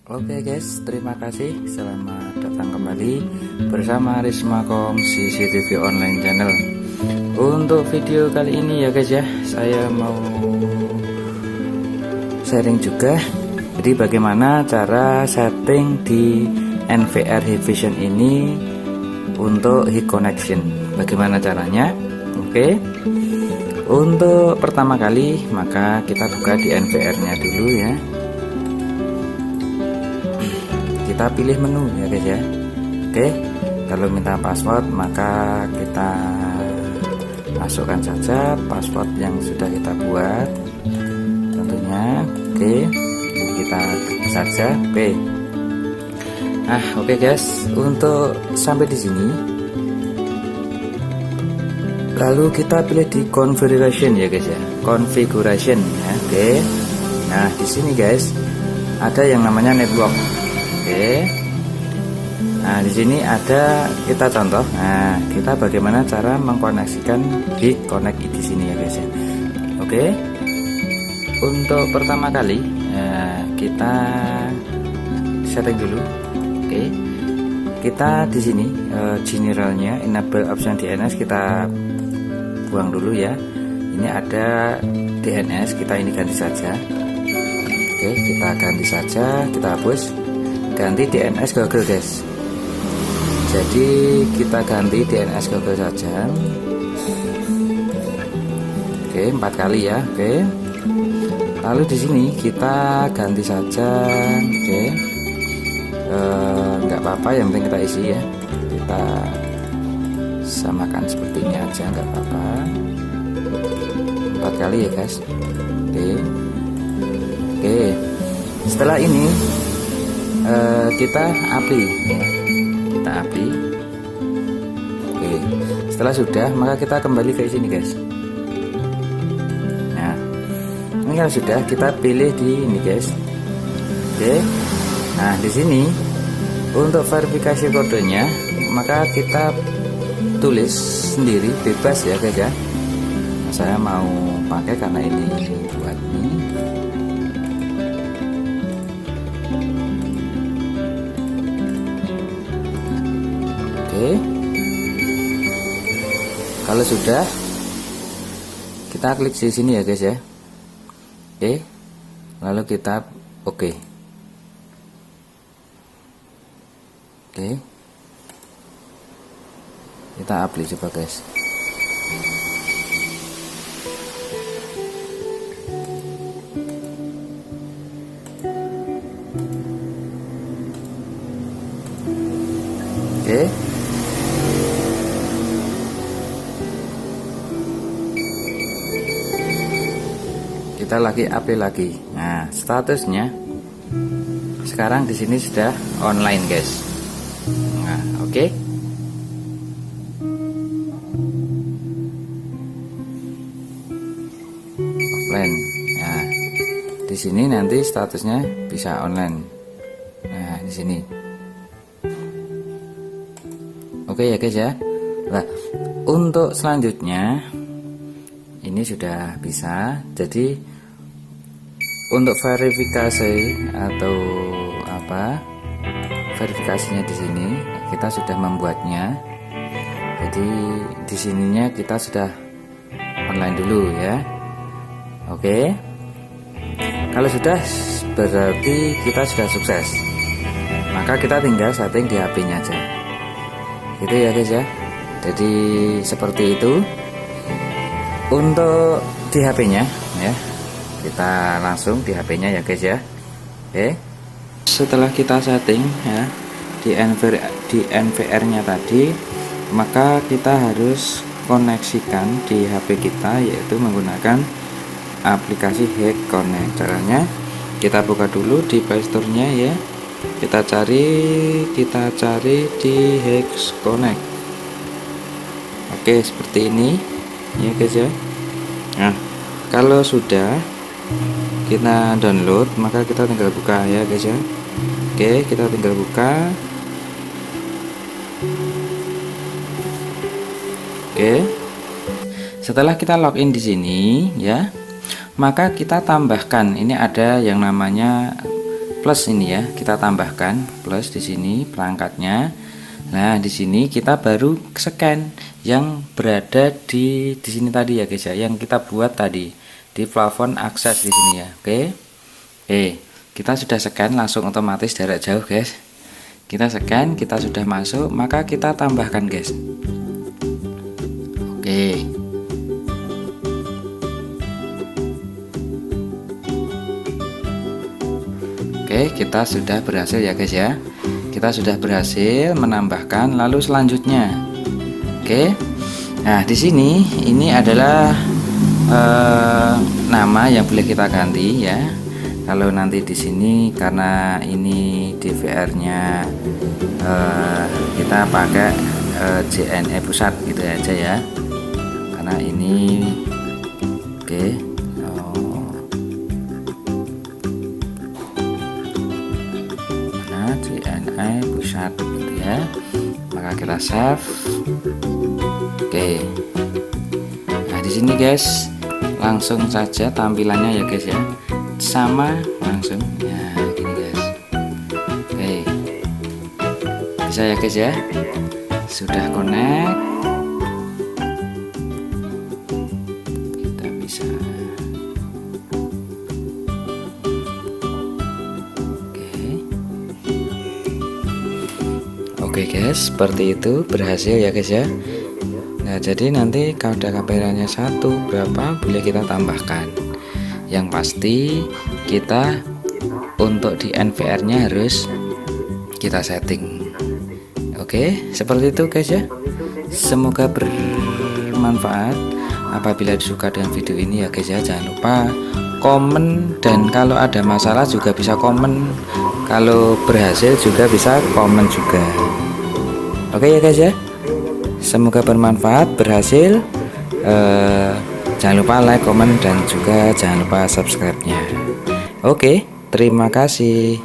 Oke guys, terima kasih. Selamat datang kembali bersama Rismakom CCTV Online Channel. Untuk video kali ini ya guys ya, saya mau sharing juga. Jadi bagaimana cara setting di NVR Hikvision ini untuk Hik Connection. Bagaimana caranya? Oke. Untuk pertama kali maka kita buka di NVR-nya dulu ya. Kita pilih menu ya guys ya. Oke, kalau minta password maka kita masukkan saja password yang sudah kita buat tentunya. Oke, kita saja. Oke guys, untuk sampai di sini lalu kita pilih di configuration ya guys ya, configuration ya. Oke, nah di sini guys ada yang namanya network. Oke. Nah, di sini ada kita contoh. Nah, kita bagaimana cara mengkoneksikan Hik Connect di sini ya guys ya. Oke. Untuk pertama kali kita setting dulu. Oke. Kita di sini generalnya enable option DNS kita buang dulu ya. Ini ada DNS, kita ini ganti saja. Oke, kita ganti saja, kita hapus. Ganti DNS Google guys. Jadi kita ganti DNS Google saja. Oke, 4 kali ya. Oke. Lalu di sini kita ganti saja. Oke. Nggak apa-apa, yang penting kita isi ya. Kita samakan seperti ini aja, nggak apa-apa. 4 kali ya guys. Oke. Oke. Setelah ini kita apply ya. Kita apply. Oke, setelah sudah maka kita kembali ke sini guys. Nah, ini kalau sudah kita pilih di ini guys. Oke, nah di sini untuk verifikasi kodenya maka kita tulis sendiri, bebas ya guys ya. Saya mau pakai karena ini buat ini. Oke. Kalau sudah kita klik di sini ya guys ya. Oke. Lalu kita oke. Oke. Kita apply coba guys. Oke. Kita lagi apply lagi. Nah, statusnya sekarang di sini sudah online, guys. Nah, oke. Offline. Nah, di sini nanti statusnya bisa online. Nah, di sini. Oke ya, guys ya. Nah, untuk selanjutnya ini sudah bisa. Jadi untuk verifikasi atau verifikasinya di sini kita sudah membuatnya. Jadi di sininya kita sudah online dulu ya. Oke. Kalau sudah berarti kita sudah sukses. Maka kita tinggal setting di HP-nya aja. Gitu ya guys ya. Jadi seperti itu untuk di HP-nya ya. Kita langsung di HP-nya ya guys ya. Oke. Setelah kita setting ya di NVR-nya tadi, maka kita harus koneksikan di HP kita, yaitu menggunakan aplikasi Hik Connect. Caranya kita buka dulu di Play Store-nya ya. Kita cari di Hik Connect. Oke, seperti ini ya guys ya. Nah, kalau sudah kita download maka kita tinggal buka ya guys ya. Oke, kita tinggal buka. Oke. Setelah kita login di sini ya, maka kita tambahkan ini ada yang namanya plus ini ya, kita tambahkan plus di sini perangkatnya. Nah, di sini kita baru scan yang berada di sini tadi ya guys ya, yang kita buat tadi di plafon akses di sini ya. Oke. Kita sudah scan langsung otomatis jarak jauh guys. Kita scan, kita sudah masuk, maka kita tambahkan guys. Oke. Oke, kita sudah berhasil ya guys ya. Kita sudah berhasil menambahkan. Lalu selanjutnya, oke. Nah, di sini ini adalah nama yang boleh kita ganti ya. Kalau nanti di sini karena ini DVR-nya kita pakai JNE pusat gitu aja ya. Karena ini oke. JNE pusat gitu ya, maka kita save. Oke. Nah, di sini guys langsung saja tampilannya ya guys ya, sama langsung ya gini guys. Oke, bisa ya guys ya, sudah connect. Kita bisa. Oke guys, seperti itu berhasil ya guys ya. Nah, jadi nanti kalau ada kameranya satu berapa boleh kita tambahkan. Yang pasti kita untuk di NVR nya harus kita setting. Oke, seperti itu guys ya. Semoga bermanfaat. Apabila disuka dengan video ini ya guys ya, jangan lupa komen, dan kalau ada masalah juga bisa komen. Kalau berhasil juga bisa komen juga. Oke ya guys ya, semoga bermanfaat, berhasil. Jangan lupa like, komen, dan juga jangan lupa subscribe-nya. Oke, terima kasih.